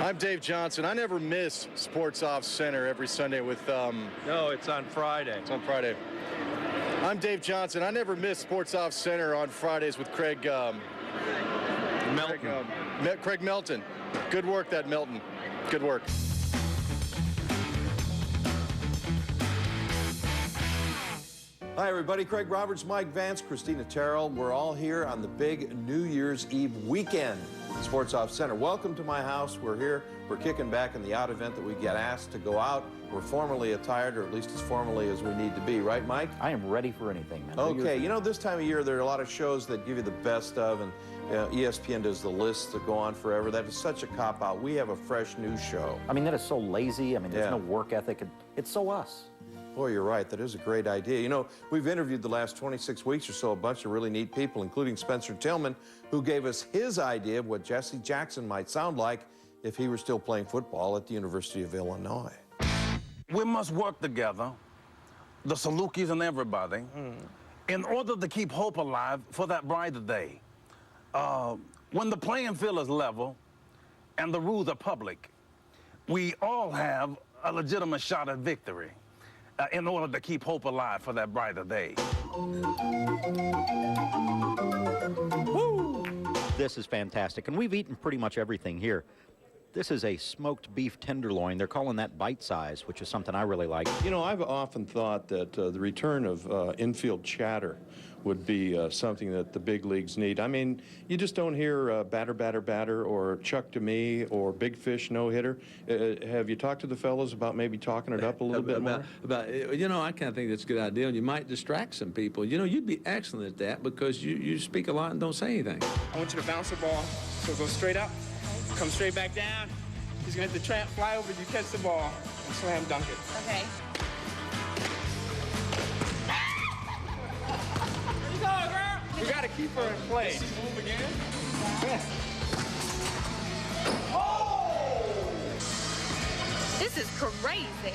I'm Dave Johnson. I never miss Sports Off Center every Sunday with... No, it's on Friday. It's on Friday. I'm Dave Johnson. I never miss Sports Off Center on Fridays with Craig... Melton. Craig Melton. Good work, that Melton. Good work. Hi, everybody. Craig Roberts, Mike Vance, Christina Terrell. We're all here on the big New Year's Eve weekend at Sports Off Center. Welcome to my house. We're here. We're kicking back in the out event that we get asked to go out. We're formally attired, or at least as formally as we need to be. Right, Mike? I am ready for anything, man. Okay. You know, this time of year, there are a lot of shows that give you the best of, and ESPN does the lists that go on forever. That is such a cop-out. We have a fresh new show. I mean, that is so lazy. I mean, there's no work ethic. It's so us. Boy, you're right. That is a great idea. You know, we've interviewed the last 26 weeks or so a bunch of really neat people, including Spencer Tillman, who gave us his idea of what Jesse Jackson might sound like if he were still playing football at the University of Illinois. We must work together, the Salukis and everybody, in order to keep hope alive for that brighter day. When the playing field is level and the rules are public, we all have a legitimate shot at victory. In order to keep hope alive for that brighter day. Woo! This is fantastic, and we've eaten pretty much everything here. This is a smoked beef tenderloin. They're calling that bite size, which is something I really like. You know, I've often thought that the return of infield chatter would be something that the big leagues need. I mean, you just don't hear batter, batter, batter, or chuck to me, or big fish no-hitter. Have you talked to the fellows about maybe talking it up a little bit more? You know, I kind of think that's a good idea, and you might distract some people. You know, you'd be excellent at that because you speak a lot and don't say anything. I want you to bounce the ball, so go straight up, come straight back down. He's gonna hit the trap, fly over, you catch the ball, and slam dunk it. Okay. We gotta keep her in place. Move again. Oh! This is crazy.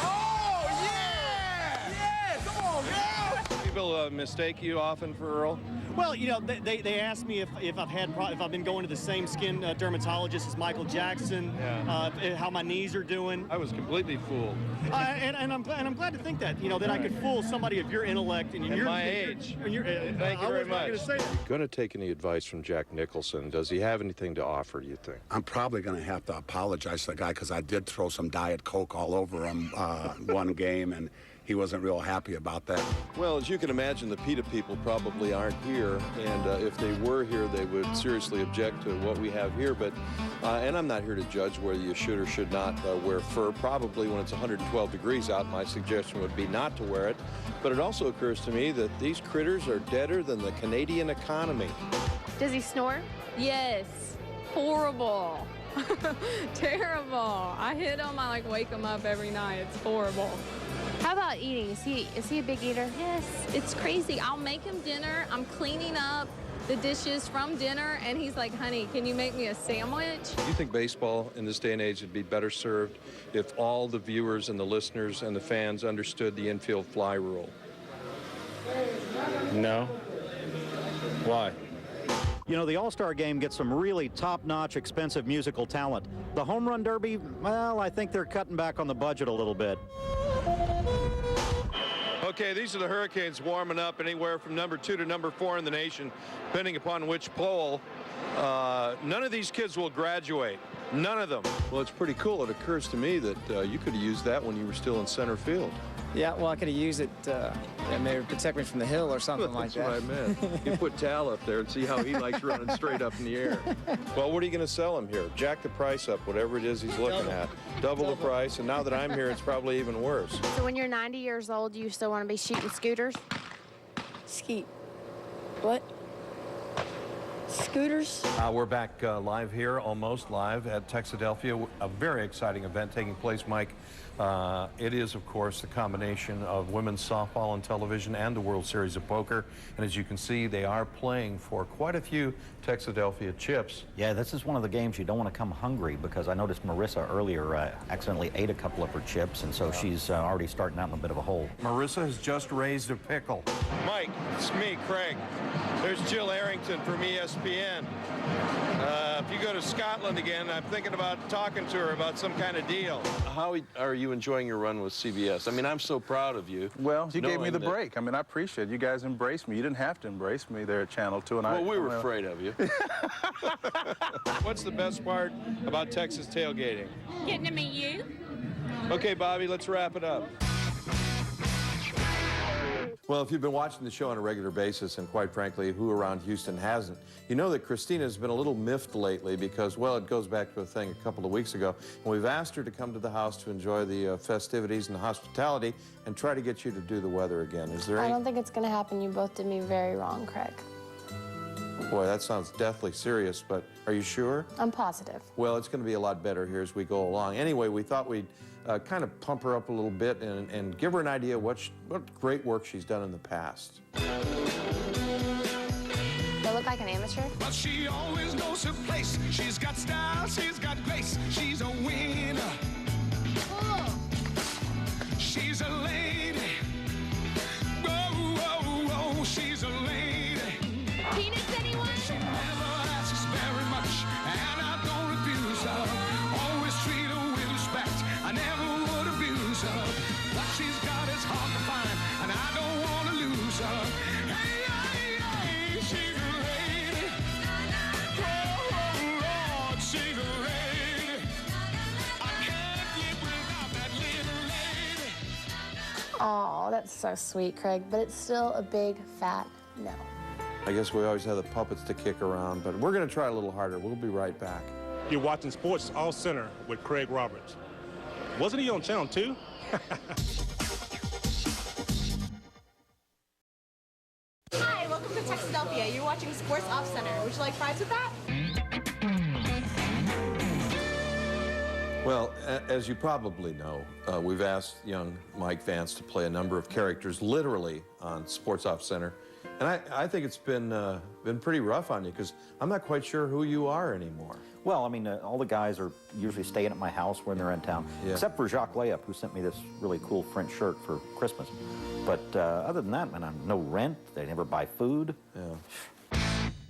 Oh, yeah! Yeah, come on, girl! People mistake you often for Earl? Well, you know, they asked me if I've been going to the same skin dermatologist as Michael Jackson, how my knees are doing. I was completely fooled. And I'm glad to think that, you know, that I could fool somebody of your intellect and your my age. Thank you very much. Going to take any advice from Jack Nicholson? Does he have anything to offer, you think? I'm probably going to have to apologize to the guy because I did throw some Diet Coke all over him one game, and he wasn't real happy about that. Well, as you can imagine, the PETA people probably aren't here, and if they were here, they would seriously object to what we have here. But, and I'm not here to judge whether you should or should not wear fur. Probably when it's 112 degrees out, my suggestion would be not to wear it. But it also occurs to me that these critters are deader than the Canadian economy. Does he snore? Yes. Horrible. Terrible. I hit him, I wake him up every night. It's horrible. How about eating? Is he a big eater? Yes, it's crazy. I'll make him dinner. I'm cleaning up the dishes from dinner, and he's like, honey, can you make me a sandwich? Do you think baseball in this day and age would be better served if all the viewers and the listeners and the fans understood the infield fly rule? No. Why? You know, the All-Star Game gets some really top-notch, expensive musical talent. The Home Run Derby, well, I think they're cutting back on the budget a little bit. Okay, these are the Hurricanes warming up anywhere from number 2 to number 4 in the nation, depending upon which poll. None of these kids will graduate. None of them. Well, it's pretty cool. It occurs to me that you could have used that when you were still in center field. Yeah, well, I could have used it maybe protect me from the hill or something like that. That's what I meant. You put Tal up there and see how he likes running straight up in the air. Well, what are you going to sell him here? Jack the price up, whatever it is he's looking at. Double the price, and now that I'm here, it's probably even worse. So when you're 90 years old, do you still want to be shooting scooters? Skeet. What? Scooters? We're back live here, almost live at Texadelphia. A very exciting event taking place, Mike. It is, of course, the combination of women's softball on television and the World Series of Poker. And as you can see, they are playing for quite a few Texadelphia chips. Yeah, this is one of the games you don't want to come hungry, because I noticed Marissa earlier accidentally ate a couple of her chips, and so she's already starting out in a bit of a hole. Marissa has just raised a pickle. Mike, it's me, Craig. There's Jill Arrington from ESPN. If you go to to Scotland again. I'm thinking about talking to her about some kind of deal. How are you enjoying your run with CBS? I mean, I'm so proud of you. Well, you gave me the knowing that- break. I mean, I appreciate it. You guys embraced me. You didn't have to embrace me there at Channel 2. And Well, we were afraid of you. What's the best part about Texas tailgating? Getting to meet you. Okay, Bobby, let's wrap it up. Well, if you've been watching the show on a regular basis, and quite frankly, who around Houston hasn't, you know that Christina's been a little miffed lately because, well, it goes back to a thing a couple of weeks ago. And we've asked her to come to the house to enjoy the festivities and the hospitality and try to get you to do the weather again. Is there I any... don't think it's going to happen. You both did me very wrong, Craig. Boy, that sounds deathly serious, but are you sure? I'm positive. Well, it's going to be a lot better here as we go along. Anyway, we thought we'd kind of pump her up a little bit and give her an idea what great work she's done in the past. Do I look like an amateur? But she always knows her place. She's got style, she's got grace. She's a winner. She's a lady. Whoa, whoa, whoa, she's a lady. Peanuts, anyone? She never asks very much, and I don't refuse her. Always treat her with respect. I never would abuse her. What she's got is hard to find, and I don't want to lose her. Hey, hey, hey, she's a lady. Oh, Lord, she's a lady. I can't live without that little lady. Oh, that's so sweet, Craig, but it's still a big, fat no. I guess we always have the puppets to kick around, but we're going to try a little harder. We'll be right back. You're watching Sports Off Center with Craig Roberts. Wasn't he on Channel 2? Hi, welcome to Texadelphia. You're watching Sports Off Center. Would you like fries with that? Well, as you probably know, we've asked young Mike Vance to play a number of characters literally on Sports Off Center. And I think it's been pretty rough on you because I'm not quite sure who you are anymore. Well, I mean, all the guys are usually staying at my house when they're in town, Yeah. except for Jacques Layup, who sent me this really cool French shirt for Christmas. But other than that, man, I'm no rent. They never buy food. Yeah.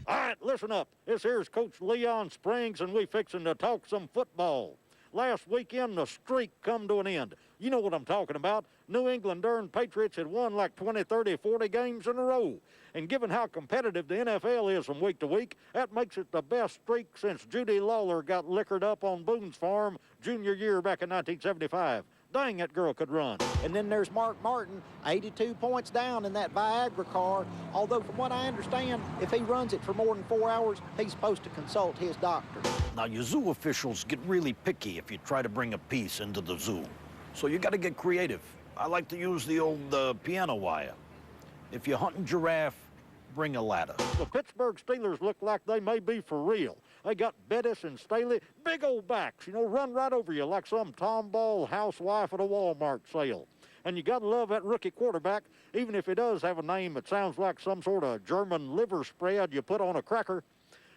All right, listen up. This here's Coach Leon Springs, and we fixing to talk some football. Last weekend, the streak come to an end. You know what I'm talking about. New England darn Patriots had won like 20, 30, 40 games in a row. And given how competitive the NFL is from week to week, that makes it the best streak since Judy Lawler got liquored up on Boone's Farm junior year back in 1975. Dang, that girl could run. And then there's Mark Martin, 82 points down in that Viagra car. Although, from what I understand, if he runs it for more than 4 hours, he's supposed to consult his doctor. Now, your zoo officials get really picky if you try to bring a piece into the zoo. So you got to get creative. I like to use the old piano wire. If you're hunting giraffe, bring a ladder. The Pittsburgh Steelers look like they may be for real. They got Bettis and Staley, big old backs, you know, run right over you like some tomball housewife at a Walmart sale. And you got to love that rookie quarterback, even if he does have a name that sounds like some sort of German liver spread you put on a cracker.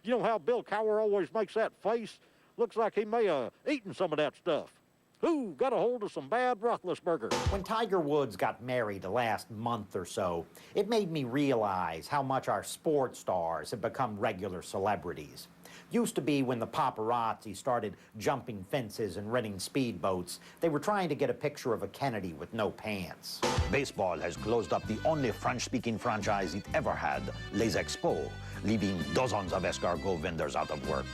You know how Bill Cowher always makes that face? Looks like he may have eaten some of that stuff. Who got a hold of some bad Roethlisberger? When Tiger Woods got married the last month or so, it made me realize how much our sports stars have become regular celebrities. Used to be when the paparazzi started jumping fences and renting speedboats, they were trying to get a picture of a Kennedy with no pants. Baseball has closed up the only French-speaking franchise it ever had, Les Expos, leaving dozens of escargot vendors out of work.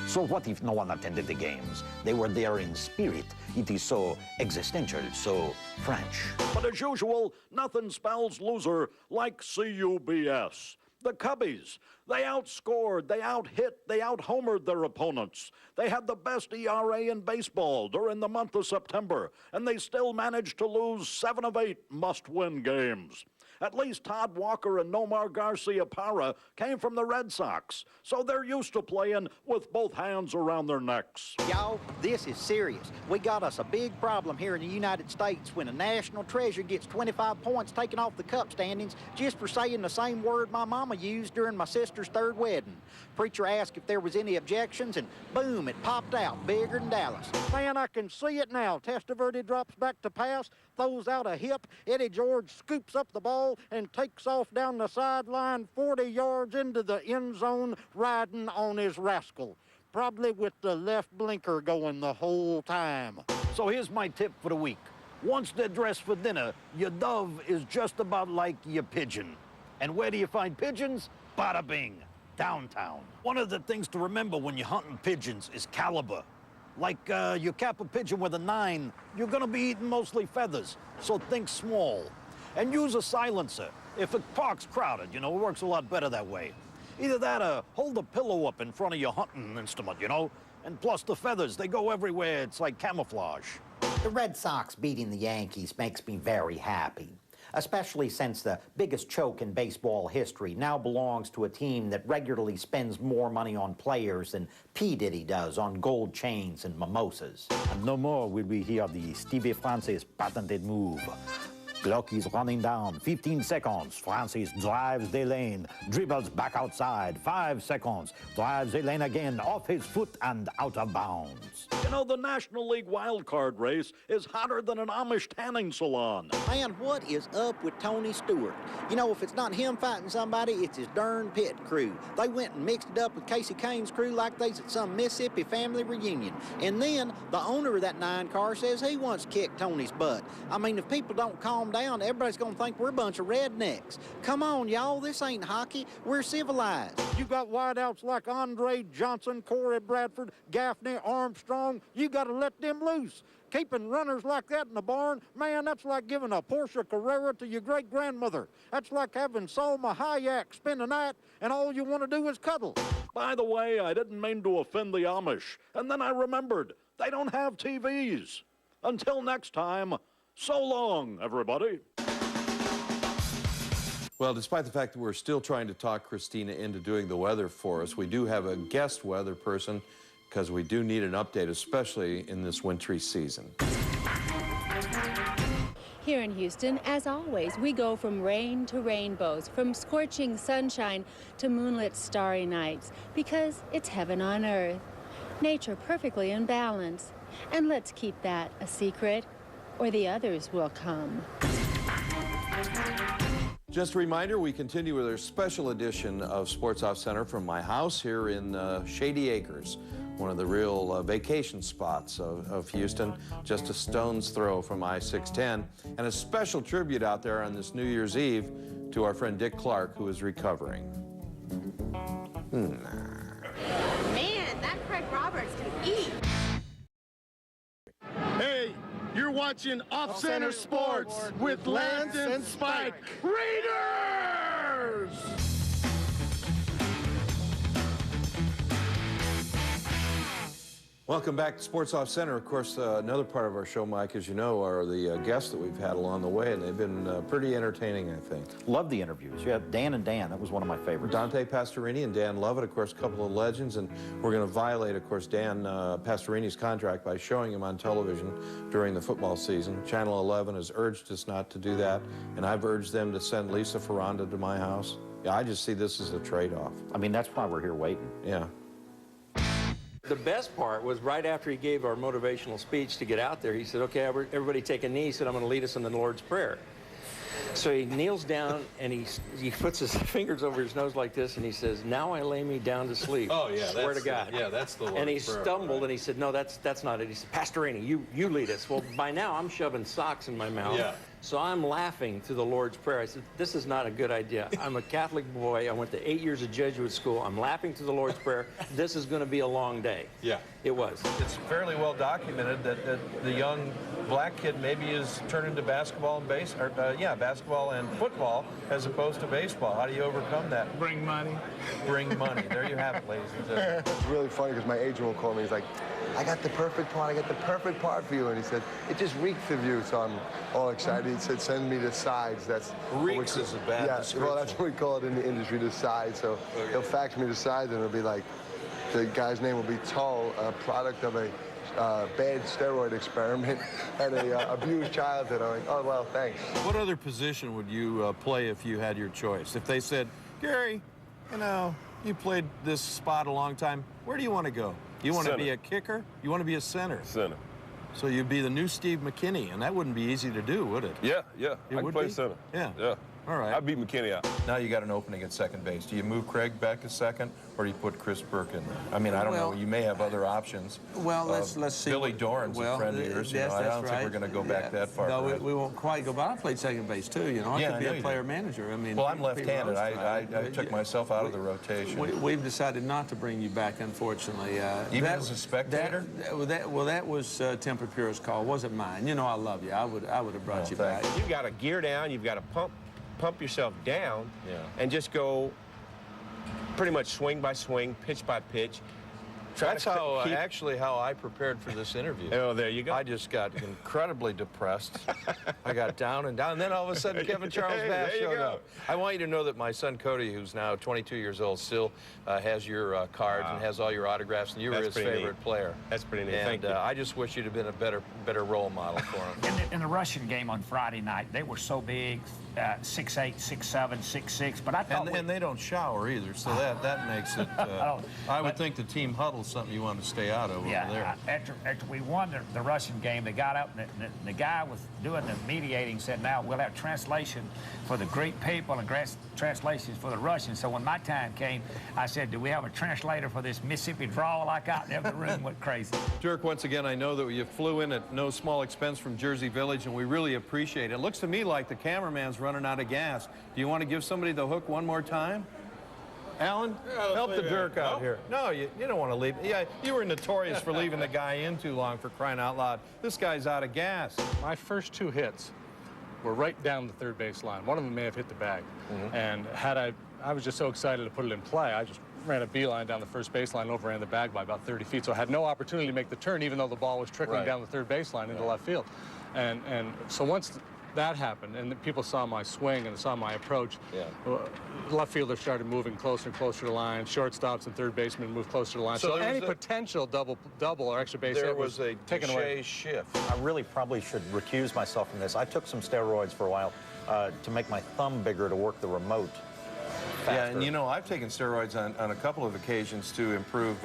So what if no one attended the games? They were there in spirit. It is so existential, so French. But as usual, nothing spells loser like CUBS. The Cubbies, they outscored, they out-hit, they out-homered their opponents. They had the best ERA in baseball during the month of September, and they still managed to lose 7 of 8 must-win games. At least Todd Walker and Nomar Garcia-Parra came from the Red Sox, so they're used to playing with both hands around their necks. Y'all, this is serious. We got us a big problem here in the United States when a national treasure gets 25 points taken off the cup standings just for saying the same word my mama used during my sister's 3rd wedding. Preacher asked if there was any objections, and boom, it popped out bigger than Dallas. Man, I can see it now. Testaverde drops back to pass, throws out a hip. Eddie George scoops up the ball and takes off down the sideline 40 yards into the end zone, riding on his rascal. probably with the left blinker going the whole time. So here's my tip for the week. Once they're dressed for dinner, your dove is just about like your pigeon. And where do you find pigeons? Bada bing, downtown. One of the things to remember when you're hunting pigeons is caliber. Like you cap a pigeon with a 9, you're gonna be eating mostly feathers, so think small. And use a silencer. If a park's crowded, it works a lot better that way. Either that or hold a pillow up in front of your hunting instrument, And plus the feathers, they go everywhere. It's like camouflage. The Red Sox beating the Yankees makes me very happy, especially since the biggest choke in baseball history now belongs to a team that regularly spends more money on players than P. Diddy does on gold chains and mimosas. And no more will we hear the Stevie Francis patented move. Clock is running down, 15 seconds. Francis drives the lane, dribbles back outside, 5 seconds. Drives the lane again, off his foot and out of bounds. The National League wildcard race is hotter than an Amish tanning salon. Man, what is up with Tony Stewart? If it's not him fighting somebody, it's his darn pit crew. They went and mixed it up with Casey Kane's crew like they's at some Mississippi family reunion. And then the owner of that 9 car says he wants to kick Tony's butt. I mean, if people don't calm down, everybody's going to think we're a bunch of rednecks. Come on, y'all, this ain't hockey. We're civilized. You got wideouts like Andre Johnson, Corey Bradford, Gaffney, Armstrong. You got to let them loose. Keeping runners like that in the barn, man, that's like giving a Porsche Carrera to your great-grandmother. That's like having Salma Hayek spend the night and all you want to do is cuddle. By the way, I didn't mean to offend the Amish. And then I remembered, they don't have TVs. Until next time, so long, everybody. Well, despite the fact that we're still trying to talk Christina into doing the weather for us, we do have a guest weather person because we do need an update, especially in this wintry season. Here in Houston, as always, we go from rain to rainbows, from scorching sunshine to moonlit starry nights, because it's heaven on earth. Nature perfectly in balance. And let's keep that a secret, or the others will come. Just a reminder, we continue with our special edition of Sports Off Center from my house here in Shady Acres, one of the real vacation spots of Houston, just a stone's throw from I-610. And a special tribute out there on this New Year's Eve to our friend Dick Clark, who is recovering. Man, that Craig Roberts can eat. Hey, you're watching Off Center Sports with Lance and Spike. Raiders! Welcome back to Sports Off Center. Of course, another part of our show, Mike, as you know, are the guests that we've had along the way, and they've been pretty entertaining, I think. Love the interviews. Yeah, Dan and Dan, that was one of my favorites. Dante Pastorini and Dan Lovett, of course, a couple of legends, and we're going to violate, of course, Dan Pastorini's contract by showing him on television during the football season. Channel 11 has urged us not to do that, and I've urged them to send Lisa Ferranda to my house. Yeah, I just see this as a trade-off. I mean, that's why we're here waiting. Yeah. The best part was right after he gave our motivational speech to get out there, he said, okay, everybody take a knee. He said, I'm going to lead us in the Lord's Prayer. So he kneels down and he puts his fingers over his nose like this and he says, now I lay me down to sleep. Oh, yeah. Swear to God. Yeah, that's the Lord's And he Prayer. stumbled and he said, no, that's not it. He said, Pastorini, you lead us. Well, by now I'm shoving socks in my mouth. Yeah. So I'm laughing through the Lord's Prayer. I said, this is not a good idea. I'm a Catholic boy. I went to 8 years of Jesuit school. I'm laughing through the Lord's Prayer. This is going to be a long day. Yeah. It was. It's fairly well documented that the young black kid maybe is turning to basketball and basketball and football as opposed to baseball. How do you overcome that? Bring money. Bring money. There you have it, ladies and gentlemen. It's really funny because my agent will call me. He's like, I got the perfect part. I got the perfect part for you. And he said, it just reeks of you. So I'm all excited. He said, send me the sides. That's reeks is a bad description. Well, that's what we call it in the industry, the sides. So he'll fax me the sides, and it'll be like, the guy's name will be Tull, a product of a bad steroid experiment and a abused childhood. I'm like, oh, well, thanks. What other position would you play if you had your choice? If they said, Gary, you played this spot a long time. Where do you want to go? You want to be a kicker? You want to be a center? Center. So you'd be the new Steve McKinney, and that wouldn't be easy to do, would it? Yeah. It I would can play be? center. Yeah. Yeah. All right. I beat McKinney out. Now you got an opening at second base. Do you move Craig back to second, or do you put Chris Burke in there? I mean, I don't know. You may have other options. Well, let's see. Billy Doran's a friend of yours. Yes, I don't that's think we're going to go back that far. No, we won't quite go. But I played second base too. You know, I could be a player manager. I mean, well, I'm left-handed. I took myself out of the rotation. We've decided not to bring you back, unfortunately. Even as a spectator? That was Tim Papira's call. Wasn't mine. You know, I love you. I would have brought you back. You've got to gear down. You've got to pump yourself down, and just go pretty much swing by swing, pitch by pitch. That's actually how I prepared for this interview. Oh, there you go. I just got incredibly depressed. I got down and down, and then all of a sudden Kevin Charles Bass showed up. I want you to know that my son Cody, who's now 22 years old, still has your cards and has all your autographs, and you were his favorite player. That's pretty neat. And Thank you. I just wish you'd have been a better role model for him. In the Russian game on Friday night, they were so big, 6'8", 6'7", 6'6", but I thought... And they don't shower either, so that makes it... I would think the team huddle's something you want to stay out of over there. After we won the Russian game, they got up, and the guy was doing the mediating said, now we'll have translation for the Greek people and translations for the Russians. So when my time came, I said, do we have a translator for this Mississippi drawl I got? And every room went crazy. Dirk, once again, I know that you flew in at no small expense from Jersey Village, and we really appreciate it. It looks to me like the cameraman's running out of gas. Do you want to give somebody the hook one more time? Alan, help the Dirk out here. No, you don't want to leave. Yeah, you were notorious for leaving the guy in too long, for crying out loud. This guy's out of gas. My first two hits were right down the third base line. One of them may have hit the bag. And I was just so excited to put it in play, I just ran a beeline down the first baseline and overran the bag by about 30 feet. So I had no opportunity to make the turn, even though the ball was trickling down the third baseline into left field. And so once that happened, and the people saw my swing and saw my approach, left fielders started moving closer and closer to the line. Shortstops and third basemen moved closer to the line. So any potential double or extra base hit was taken away. Shift. I really probably should recuse myself from this. I took some steroids for a while to make my thumb bigger to work the remote faster. Yeah, and you know, I've taken steroids on a couple of occasions to improve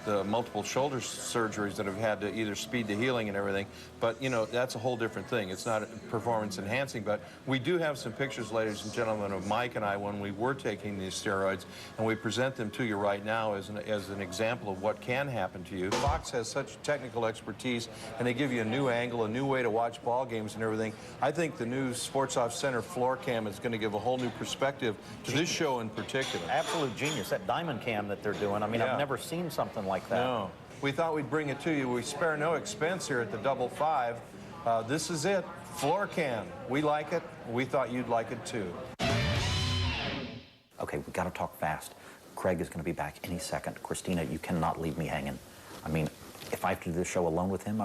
the multiple shoulder surgeries that have had to either speed the healing and everything. But, you know, that's a whole different thing. It's not performance enhancing, but we do have some pictures, ladies and gentlemen, of Mike and I when we were taking these steroids, and we present them to you right now as an example of what can happen to you. Fox has such technical expertise, and they give you a new angle, a new way to watch ball games and everything. I think the new Sports Off Center floor cam is going to give a whole new perspective to this show in particular. Absolute genius. That diamond cam that they're doing, I mean, I've never seen something like that. No. We thought we'd bring it to you. We spare no expense here at the Double Five. This is it. Floor cam. We like it. We thought you'd like it too. Okay, we got to talk fast. Craig is going to be back any second. Christina, you cannot leave me hanging. I mean, if I have to do this show alone with him,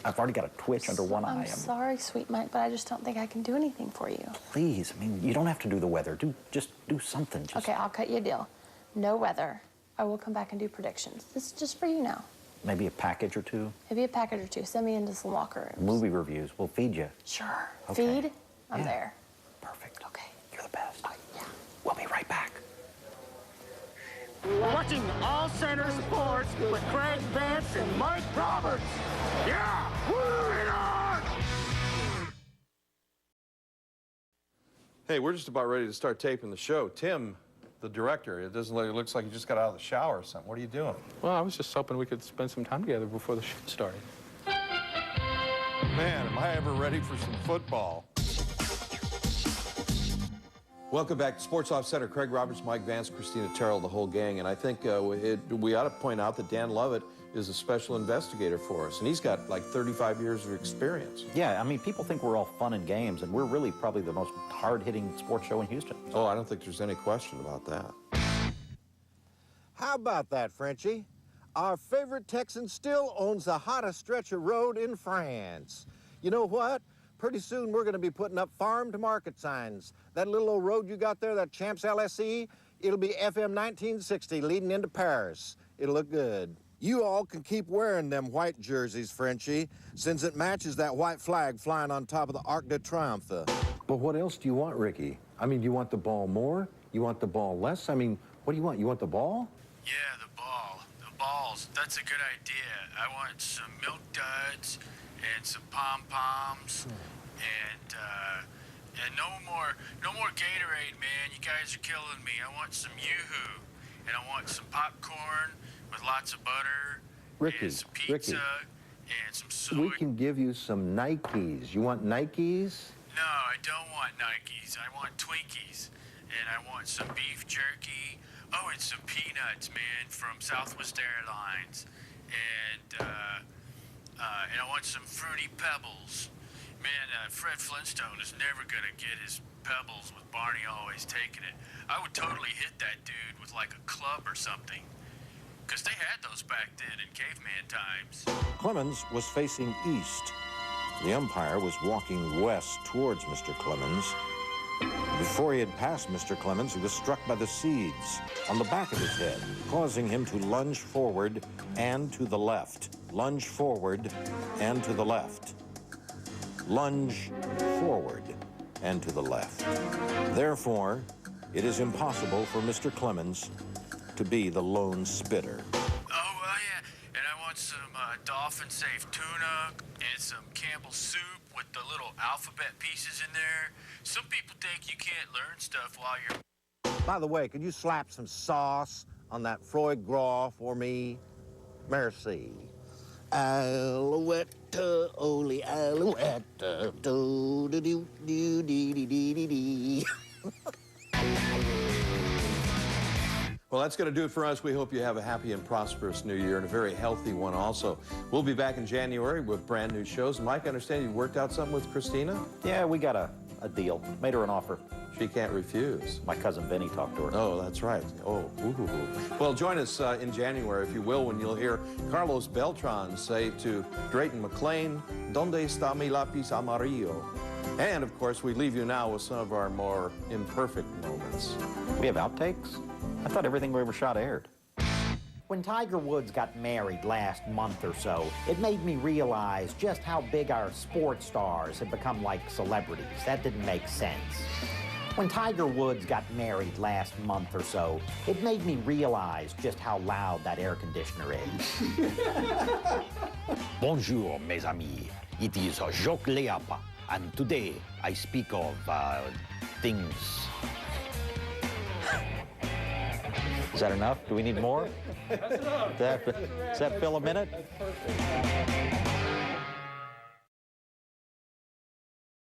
I've already got a twitch under one eye. I'm sorry, sweet Mike, but I just don't think I can do anything for you. Please, I mean, you don't have to do the weather. Just do something. Okay, I'll cut you a deal. No weather. I will come back and do predictions. This is just for you now. Maybe a package or two? Maybe a package or two. Send me into some locker rooms. Movie reviews. We'll feed you. Sure. Okay. Feed? I'm there. Perfect. Okay. You're the best. Yeah. We'll be right back. Watching All Center Sports with Craig Vance and Mike Roberts. Yeah! Right on! Hey, we're just about ready to start taping the show. Tim, the director, it looks like you just got out of the shower or something. What are you doing? Well, I was just hoping we could spend some time together before the show started. Man, am I ever ready for some football. Welcome back to Sports Off Center. Craig Roberts, Mike Vance, Christina Terrell, the whole gang. And I think we ought to point out that Dan Lovett is a special investigator for us. And he's got like 35 years of experience. Yeah, I mean, people think we're all fun and games, and we're really probably the most hard-hitting sports show in Houston. Oh, I don't think there's any question about that. How about that, Frenchie? Our favorite Texan still owns the hottest stretch of road in France. You know what? Pretty soon we're going to be putting up farm-to-market signs. That little old road you got there, that Champs LSE, it'll be FM 1960 leading into Paris. It'll look good. You all can keep wearing them white jerseys, Frenchie, since it matches that white flag flying on top of the Arc de Triomphe. But what else do you want, Ricky? I mean, do you want the ball more? You want the ball less? I mean, what do you want? You want the ball? Yeah, the ball. The balls. That's a good idea. I want some milk duds and some pom-poms and And no more Gatorade, man. You guys are killing me. I want some Yoo-Hoo, and I want some popcorn with lots of butter, Ricky, and some pizza, and some soy. we can give you some Nikes. You want Nikes? No, I don't want Nikes. I want Twinkies, and I want some beef jerky. Oh, and some peanuts, man, from Southwest Airlines, and I want some Fruity Pebbles. Man, Fred Flintstone is never gonna get his Pebbles with Barney always taking it. I would totally hit that dude with like a club or something, because they had those back then in caveman times. Clemens was facing east. The umpire was walking west towards Mr. Clemens. Before he had passed Mr. Clemens, he was struck by the seeds on the back of his head, causing him to lunge forward and to the left. Lunge forward and to the left. Lunge forward and to the left. Therefore, it is impossible for Mr. Clemens to be the lone spitter. Oh, well, yeah, and I want some dolphin-safe tuna and some Campbell's soup with the little alphabet pieces in there. Some people think you can't learn stuff while you're... By the way, could you slap some sauce on that foie gras for me? Merci. Alouette, ole alouette, do do do do dee dee dee dee dee. Well, that's going to do it for us. We hope you have a happy and prosperous new year and a very healthy one also. We'll be back in January with brand new shows. Mike, I understand you worked out something with Christina? Yeah, we got a deal. Made her an offer. She can't refuse. My cousin Vinny talked to her. Oh, that's right. Oh, Well, join us in January, if you will, when you'll hear Carlos Beltran say to Drayton McLean, "Donde está mi lápiz amarillo?" And, of course, we leave you now with some of our more imperfect moments. We have outtakes? I thought everything we ever shot aired. When Tiger Woods got married last month or so, it made me realize just how big our sports stars had become like celebrities. That didn't make sense. When Tiger Woods got married last month or so, it made me realize just how loud that air conditioner is. Bonjour, mes amis. It is Jacques Leapa, and today I speak of things. Is that enough? Do we need more? That's enough. Does that fill a minute? That's perfect.